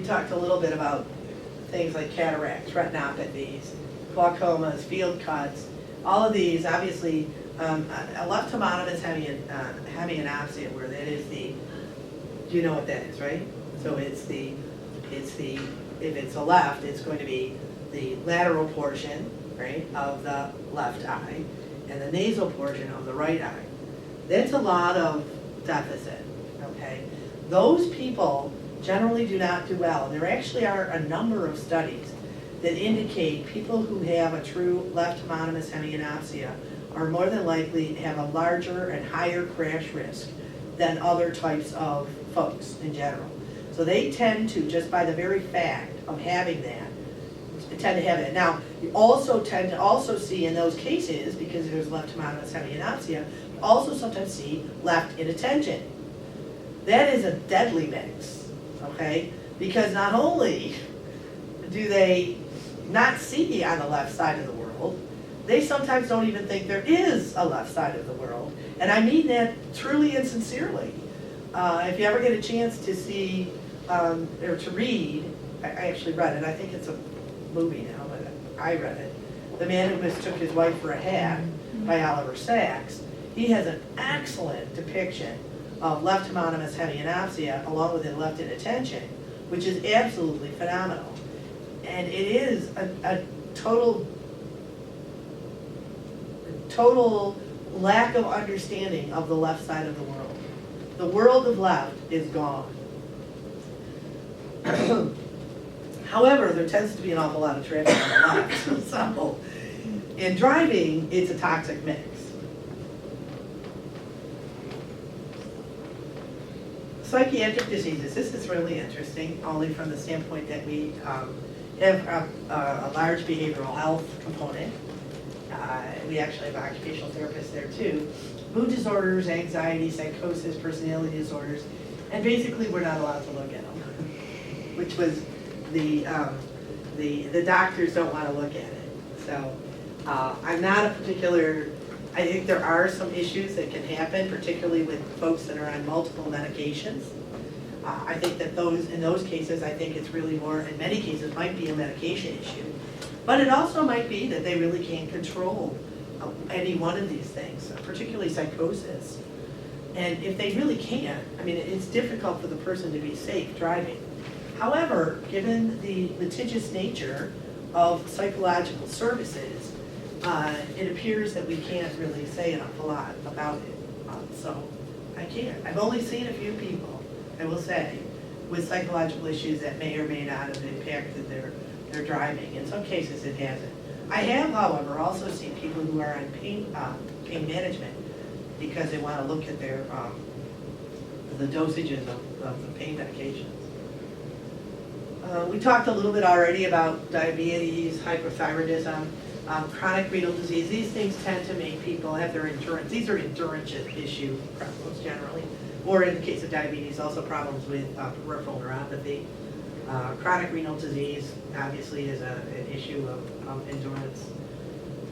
talked a little bit about things like cataracts, retinopathies, glaucomas, field cuts. All of these, obviously, a left homonymous hemianopsia, where that is the, you know what that is, right? So if it's a left, it's going to be the lateral portion, right, of the left eye, and the nasal portion of the right eye. That's a lot of deficit, okay? Those people generally do not do well. There actually are a number of studies that indicate people who have a true left homonymous hemianopsia are more than likely to have a larger and higher crash risk than other types of folks in general. So they tend to, just by the very fact of having that, tend to have it. Now, you also tend to also see in those cases, because there's left homonymous hemianopsia, you also sometimes see left inattention. That is a deadly mix, okay? Because not only do they not see on the left side of the world, they sometimes don't even think there is a left side of the world. And I mean that truly and sincerely. If you ever get a chance to see, or to read, I actually read it, I think it's a movie now, but I read it. The Man Who Mistook His Wife for a Hat by Oliver Sacks. He has an excellent depiction of left homonymous hemianopsia along with left inattention, which is absolutely phenomenal. And it is a total lack of understanding of the left side of the world. The world of left is gone. However, there tends to be an awful lot of traffic on the left. So in driving, it's a toxic mix. Psychiatric diseases. This is really interesting, only from the standpoint that we have a large behavioral health component. We actually have occupational therapists there too. Mood disorders, anxiety, psychosis, personality disorders, and basically we're not allowed to look at them, which was the doctors don't want to look at it. So I'm not a particular, I think there are some issues that can happen, particularly with folks that are on multiple medications. I think that in those cases, I think it's really more, in many cases, might be a medication issue. But it also might be that they really can't control any one of these things, particularly psychosis. And if they really can't, I mean, it's difficult for the person to be safe driving. However, given the litigious nature of psychological services, it appears that we can't really say an awful lot about it. So I can't. I've only seen a few people, I will say, with psychological issues that may or may not have impacted their driving. In some cases it hasn't. I have, however, also seen people who are on pain management because they want to look at their the dosages of the pain medications. We talked a little bit already about diabetes, hypothyroidism, chronic renal disease. These things tend to make people have their endurance. These are endurance issue problems generally, or in the case of diabetes, also problems with peripheral neuropathy. Chronic renal disease obviously is an issue of endurance.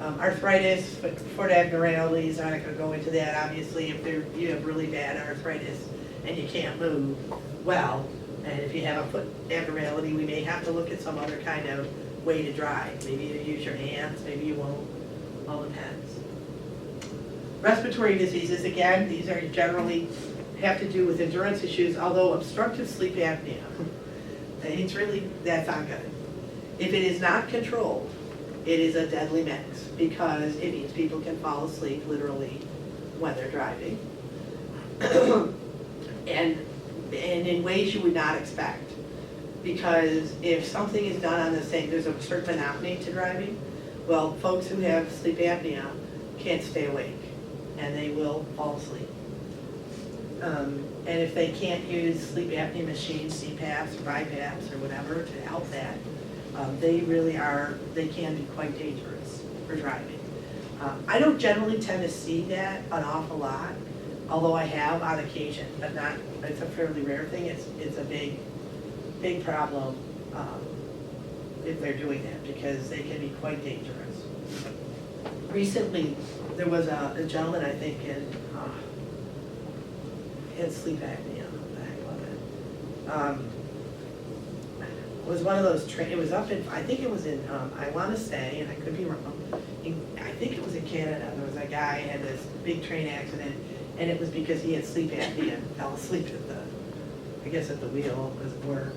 Arthritis, foot abnormalities, I'm not going to go into that. Obviously, if you have really bad arthritis and you can't move well, and if you have a foot abnormality, we may have to look at some other kind of way to drive. Maybe you use your hands, maybe you won't, all depends. Respiratory diseases, again, these are generally have to do with endurance issues, although obstructive sleep apnea, it's really, that's not good. If it is not controlled, it is a deadly mix because it means people can fall asleep literally when they're driving. and in ways you would not expect. Because if something is done on the same, there's a certain monotony to driving, well, folks who have sleep apnea can't stay awake and they will fall asleep. And if they can't use sleep apnea machines, CPAPs or BiPAPs or whatever to help that, they can be quite dangerous for driving. I don't generally tend to see that an awful lot, although I have on occasion, but not, it's a fairly rare thing. It's a big problem if they're doing that because they can be quite dangerous. Recently, there was a gentleman, I think, he had sleep apnea, what the heck was it? was one of those, it was up in, I think it was in, I want to say, and I could be wrong, I think it was in Canada. There was a guy had this big train accident, and it was because he had sleep apnea and fell asleep at the, I guess at the wheel, as it were.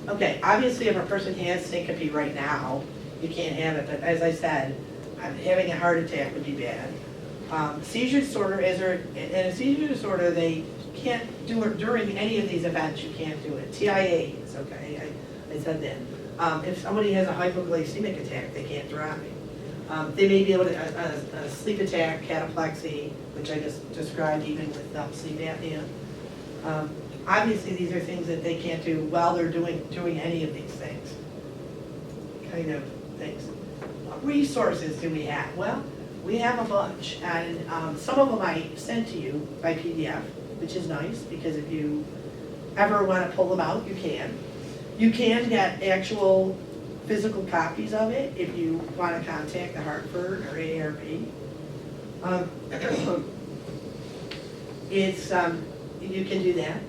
Okay, obviously if a person has syncope right now, you can't have it, but as I said, having a heart attack would be bad. Seizure disorder, in a seizure disorder, they can't do it during any of these events, you can't do it. TIAs, okay, I said that. If somebody has a hypoglycemic attack, they can't drive. They may be able to, a sleep attack, cataplexy, which I just described even with sleep apnea. Obviously, these are things that they can't do while they're doing any of these things. Kind of things. What resources do we have? Well, we have a bunch, and some of them I sent to you by PDF, which is nice, because if you ever want to pull them out, you can. You can get actual physical copies of it if you want to contact the Hartford or AARP. You can do that.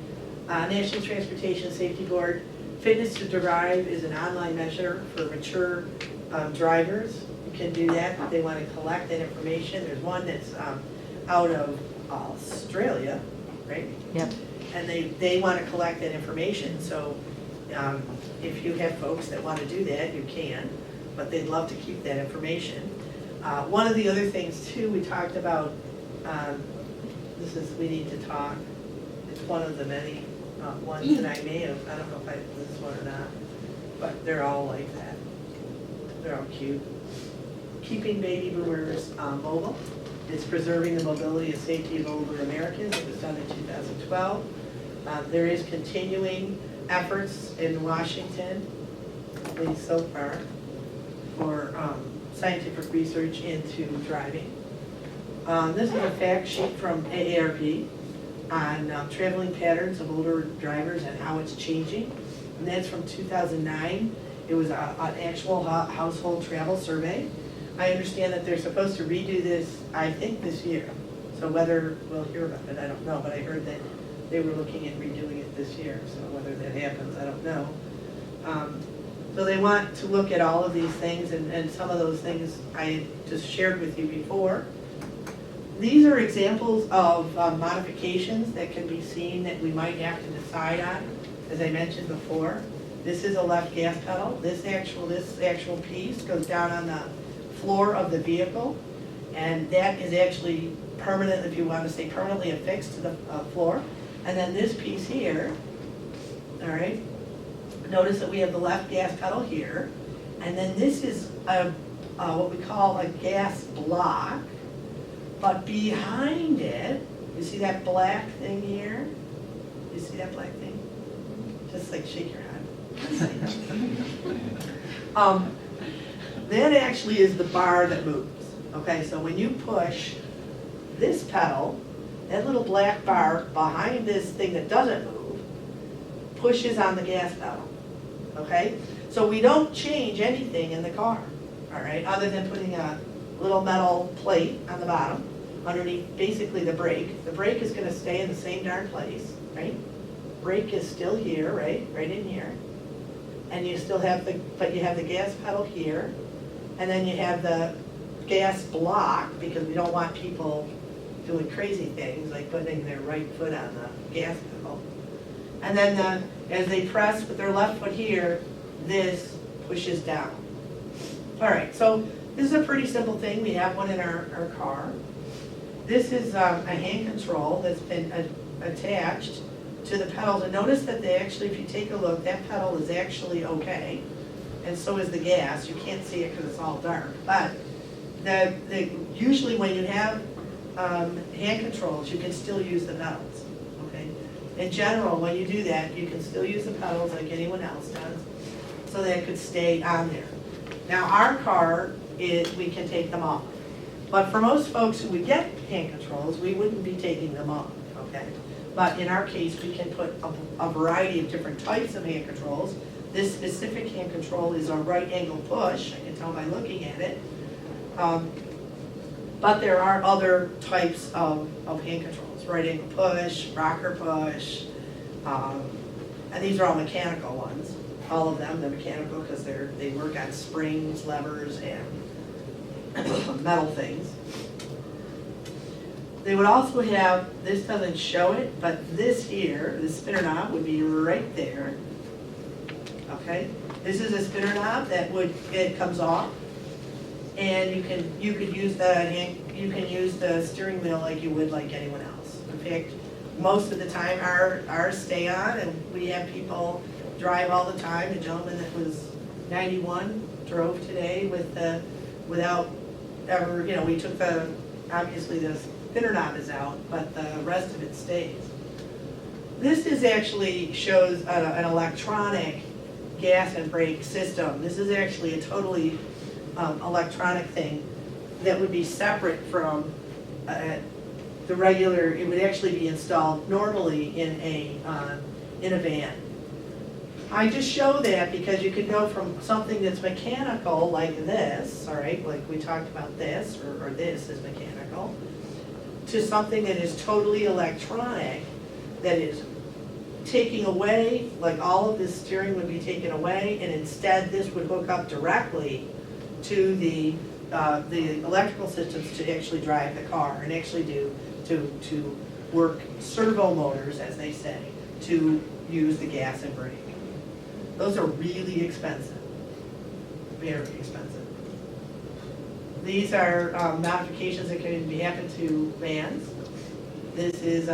National Transportation Safety Board, Fitness to Drive is an online measure for mature drivers. You can do that if they want to collect that information. There's one that's out of Australia, right? Yep. And they want to collect that information. So if you have folks that want to do that, you can, but they'd love to keep that information. One of the other things too, we talked about, we need to talk. It's one of the many ones that I may have, I don't know if this is one or not, but they're all like that. They're all cute. Keeping baby boomers mobile. It's preserving the mobility and safety of older Americans. It was done in 2012. There is continuing efforts in Washington, at least so far, for scientific research into driving. This is a fact sheet from AARP on traveling patterns of older drivers and how it's changing. And that's from 2009. It was an actual household travel survey. I understand that they're supposed to redo this, I think, this year. So whether we'll hear about it, I don't know, but I heard that they were looking at redoing it this year. So whether that happens, I don't know. So they want to look at all of these things, and some of those things I just shared with you before. These are examples of modifications that can be seen that we might have to decide on, as I mentioned before. This is a left gas pedal. This actual piece goes down on the floor of the vehicle, and that is actually permanent, if you want to say permanently affixed to the floor. And then this piece here, all right, notice that we have the left gas pedal here, and then this is what we call a gas block, but behind it, you see that black thing here? You see that black thing? Just like shake your head. That actually is the bar that moves, okay? So when you push this pedal, that little black bar behind this thing that doesn't move pushes on the gas pedal, okay? So we don't change anything in the car, all right, other than putting a little metal plate on the bottom underneath basically the brake. The brake is gonna stay in the same darn place, right? Brake is still here, right in here. And you still have but you have the gas pedal here, and then you have the gas block, because we don't want people doing crazy things like putting their right foot on the gas pedal. And then as they press with their left foot here, this pushes down. All right, so this is a pretty simple thing. We have one in our car. This is a hand control that's been attached to the pedals. And notice that they actually, if you take a look, that pedal is actually okay. And so is the gas. You can't see it because it's all dark. But usually when you have hand controls, you can still use the pedals, okay? In general, when you do that, you can still use the pedals like anyone else does, so that it could stay on there. Now our car, we can take them off. But for most folks who would get hand controls, we wouldn't be taking them off, okay? But in our case, we can put a variety of different types of hand controls. This specific hand control is a right angle push, I can tell by looking at it. But there are other types of hand controls, right angle push, rocker push, and these are all mechanical ones. All of them, they're mechanical because they work on springs, levers, and metal things. They would also have, this doesn't show it, but this here, the spinner knob would be right there. Okay, this is a spinner knob that it comes off, and you could use the steering wheel like you would like anyone else. In fact, most of the time ours stay on, and we have people drive all the time. The gentleman that was 91 drove today without ever, we took obviously the spinner knob is out, but the rest of it stays. This is actually shows an electronic gas and brake system. This is actually a totally electronic thing that would be separate from the regular. It would actually be installed normally in a van. I just show that because you can go from something that's mechanical like this, all right, like we talked about this, or this is mechanical, to something that is totally electronic, that is taking away, like all of this steering would be taken away, and instead this would hook up directly to the electrical systems to actually drive the car and actually to work servo motors, as they say, to use the gas and brake. Those are really expensive, very expensive. These are modifications that can happen to vans. This is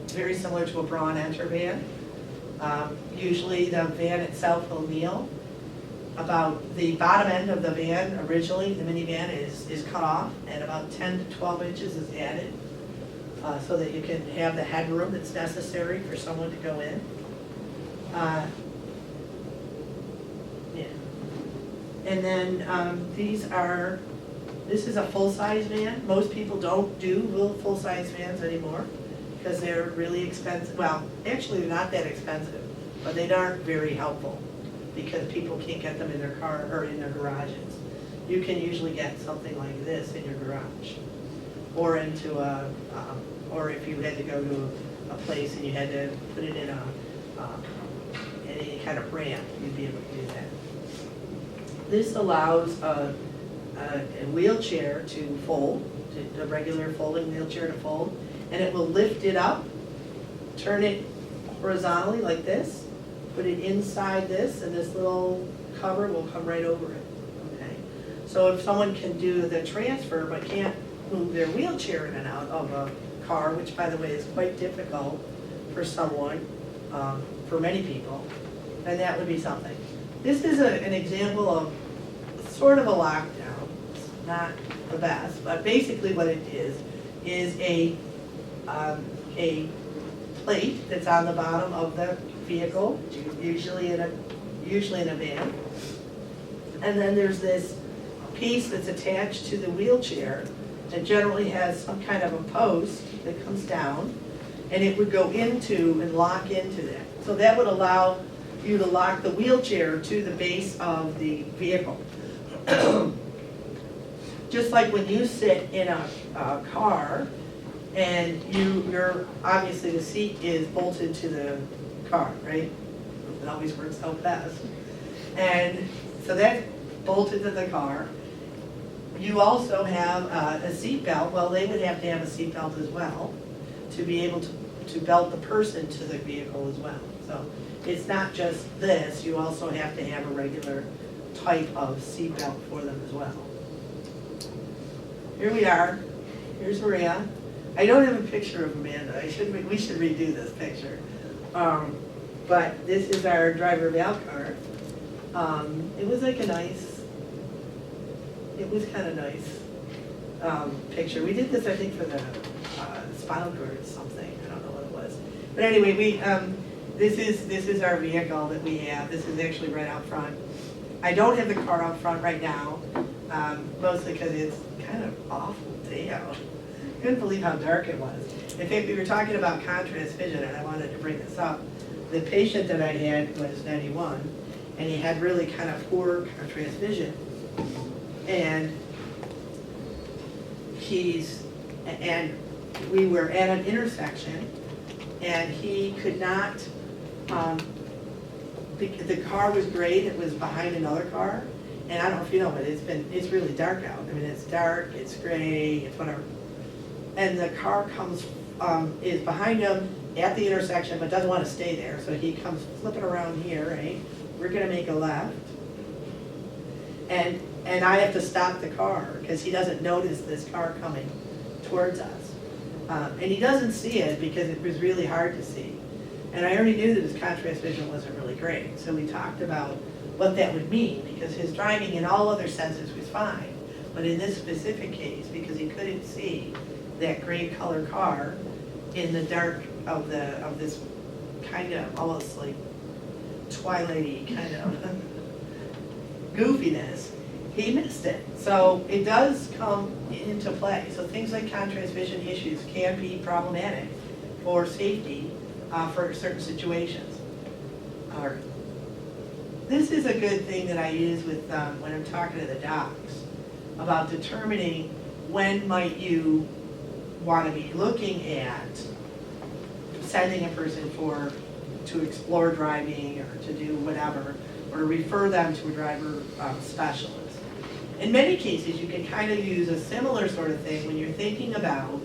very similar to a bra and enter van. Usually the van itself will kneel. About the bottom end of the van, originally, the minivan is cut off, and about 10 to 12 inches is added so that you can have the headroom that's necessary for someone to go in. And then this is a full-size van. Most people don't do full-size vans anymore because they're really expensive. Well, actually they're not that expensive, but they aren't very helpful because people can't get them in their car or in their garages. You can usually get something like this in your garage, or into or if you had to go to a place and you had to put it in any kind of ramp, you'd be able to do that. This allows a wheelchair to fold, a regular folding wheelchair to fold, and it will lift it up, turn it horizontally like this, put it inside this, and this little cover will come right over it. Okay. So if someone can do the transfer but can't move their wheelchair in and out of a car, which by the way is quite difficult for someone, for many people, then that would be something. This is an example of sort of a lockdown. It's not the best, but basically what it is a plate that's on the bottom of the vehicle, usually in a van. And then there's this piece that's attached to the wheelchair that generally has some kind of a post that comes down, and it would go into and lock into that. So that would allow you to lock the wheelchair to the base of the vehicle. Just like when you sit in a car and you're obviously the seat is bolted to the car, right? It always works out best. And so that's bolted to the car. You also have a seat belt. Well, they would have to have a seat belt as well to be able to belt the person to the vehicle as well. So it's not just this, you also have to have a regular type of seat belt for them as well. Here we are. Here's Maria. I don't have a picture of Amanda. We should redo this picture. But this is our driver valve car. It was like it was kind of nice picture. We did this, I think, for the spinal cord or something. I don't know what it was. But anyway, this is our vehicle that we have. This is actually right out front. I don't have the car out front right now, mostly because it's kind of awful day out. I couldn't believe how dark it was. In fact, we were talking about contrast vision, and I wanted to bring this up. The patient that I had was 91, and he had really kind of poor contrast vision. And we were at an intersection and he could not, the car was great, it was behind another car. And I don't know if you know, but it's really dark out. I mean, it's dark, it's gray, it's whatever. And the car comes, is behind him at the intersection, but doesn't want to stay there. So he comes flipping around here, right? We're gonna make a left. And I have to stop the car because he doesn't notice this car coming towards us. And he doesn't see it because it was really hard to see. And I already knew that his contrast vision wasn't really great. So we talked about what that would mean, because his driving in all other senses was fine. But in this specific case, because he couldn't see that gray color car in the dark of this kind of almost like twilighty kind of goofiness, he missed it. So it does come into play. So things like contrast vision issues can be problematic for safety for certain situations. This is a good thing that I use with when I'm talking to the docs about determining when might you want to be looking at sending a person to explore driving or to do whatever, or to refer them to a driver specialist. In many cases, you can kind of use a similar sort of thing when you're thinking about,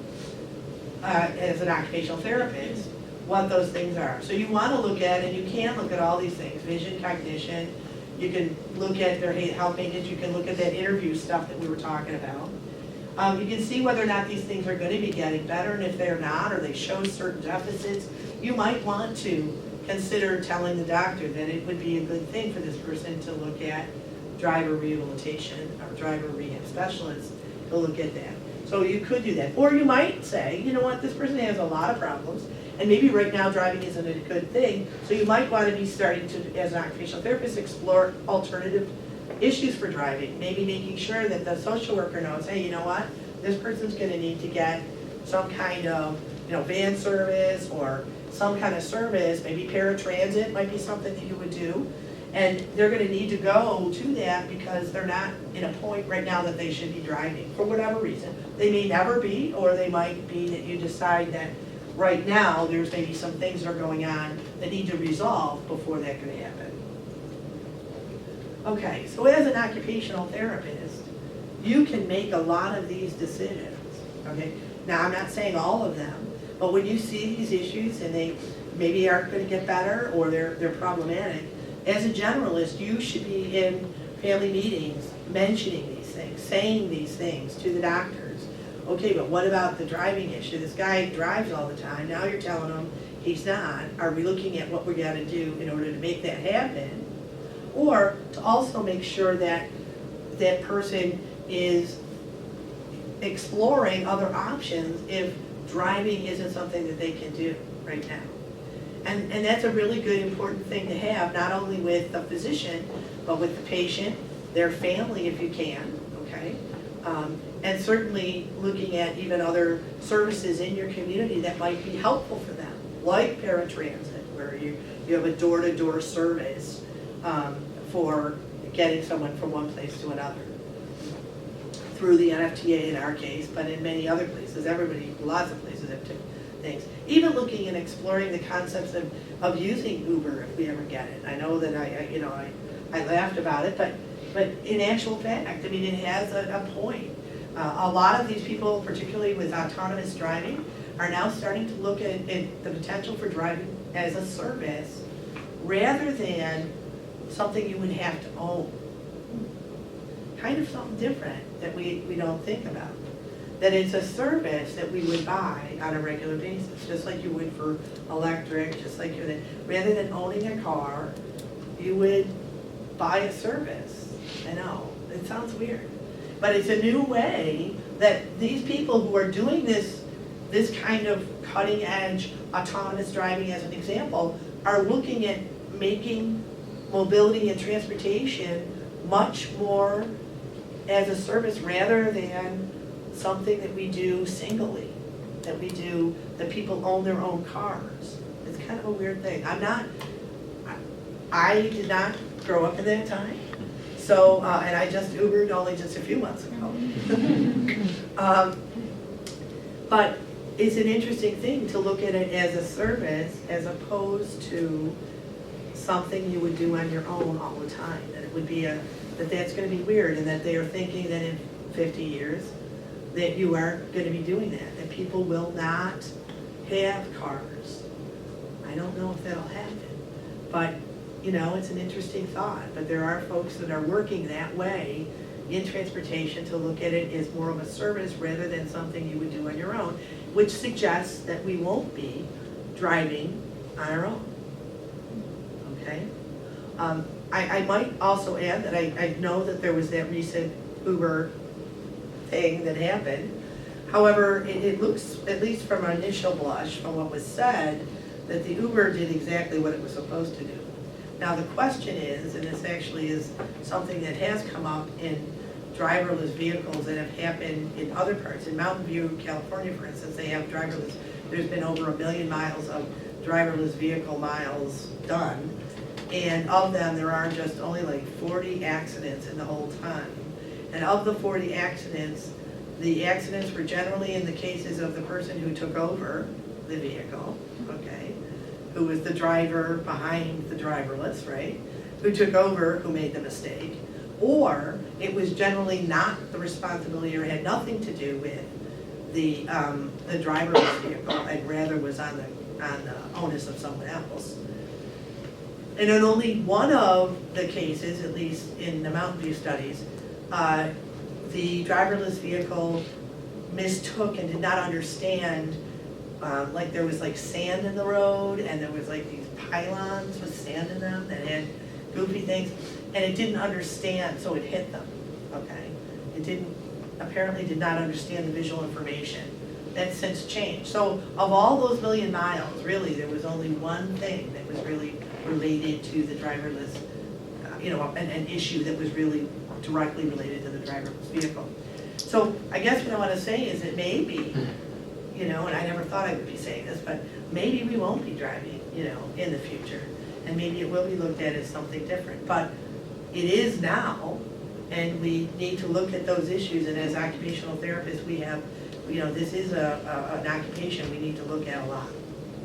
as an occupational therapist, what those things are. So you want to look at, and you can look at all these things, vision, cognition, you can look at their health maintenance, you can look at that interview stuff that we were talking about. You can see whether or not these things are going to be getting better, and if they're not, or they show certain deficits, you might want to consider telling the doctor that it would be a good thing for this person to look at driver rehabilitation or driver rehab specialists to look at that. So you could do that. Or you might say, you know what, this person has a lot of problems, and maybe right now driving isn't a good thing, so you might want to be starting to, as an occupational therapist, explore alternative issues for driving. Maybe making sure that the social worker knows, hey, you know what, this person's going to need to get some kind of, van service or some kind of service, maybe paratransit might be something that you would do. And they're going to need to go to that because they're not in a point right now that they should be driving for whatever reason. They may never be, or they might be that you decide that right now there's maybe some things that are going on that need to resolve before that can happen. Okay, so as an occupational therapist, you can make a lot of these decisions, okay? Now, I'm not saying all of them, but when you see these issues and they maybe aren't going to get better or they're problematic, as a generalist, you should be in family meetings mentioning these things, saying these things to the doctors. Okay, but what about the driving issue? This guy drives all the time. Now you're telling him he's not. Are we looking at what we got to do in order to make that happen? Or to also make sure that that person is exploring other options if driving isn't something that they can do right now. And that's a really good, important thing to have, not only with the physician, but with the patient, their family if you can, okay? And certainly looking at even other services in your community that might be helpful for them, like paratransit, where you have a door-to-door service for getting someone from one place to another. Through the NFTA in our case, but in many other places, lots of places have things. Even looking and exploring the concepts of using Uber if we ever get it. I know that I laughed about it, but in actual fact, I mean, it has a point. A lot of these people, particularly with autonomous driving, are now starting to look at the potential for driving as a service rather than something you would have to own. Kind of something different that we don't think about. That it's a service that we would buy on a regular basis, just like you would for electric, just like rather than owning a car, you would buy a service. I know, it sounds weird. But it's a new way that these people who are doing this kind of cutting edge autonomous driving as an example are looking at making mobility and transportation much more as a service rather than something that we do singly, that people own their own cars. It's kind of a weird thing. I did not grow up in that time, so, and I just Ubered only just a few months ago. But it's an interesting thing to look at it as a service as opposed to something you would do on your own all the time. That it would be that's gonna be weird, and that they are thinking that in 50 years that you are gonna be doing that people will not have cars. I don't know if that'll happen, but you know, it's an interesting thought. But there are folks that are working that way in transportation to look at it as more of a service rather than something you would do on your own, which suggests that we won't be driving on our own. Okay? I might also add that I know that there was that recent Uber thing that happened. However, it looks, at least from an initial blush, from what was said, that the Uber did exactly what it was supposed to do. Now the question is, and this actually is something that has come up in driverless vehicles that have happened in other parts. In Mountain View, California, for instance, they have driverless. There's been over 1 million miles of driverless vehicle miles done. And of them, there are just only like 40 accidents in the whole time. And of the 40 accidents, the accidents were generally in the cases of the person who took over the vehicle, okay, who was the driver behind the driverless, right, who took over, who made the mistake, or it was generally not the responsibility or had nothing to do with the driverless vehicle, and rather was on the onus of someone else. And in only one of the cases, at least in the Mountain View studies, the driverless vehicle mistook and did not understand, like there was like sand in the road, and there was like these pylons with sand in them that had goofy things, and it didn't understand, so it hit them, okay? It apparently did not understand the visual information. That's since changed. So of all those 1 million miles, really, there was only one thing that was really related to the driverless, an issue that was really directly related to the driverless vehicle. So I guess what I want to say is that maybe, and I never thought I would be saying this, but maybe we won't be driving, in the future. And maybe it will be looked at as something different. But it is now, and we need to look at those issues. And as occupational therapists, we have, this is an occupation we need to look at a lot.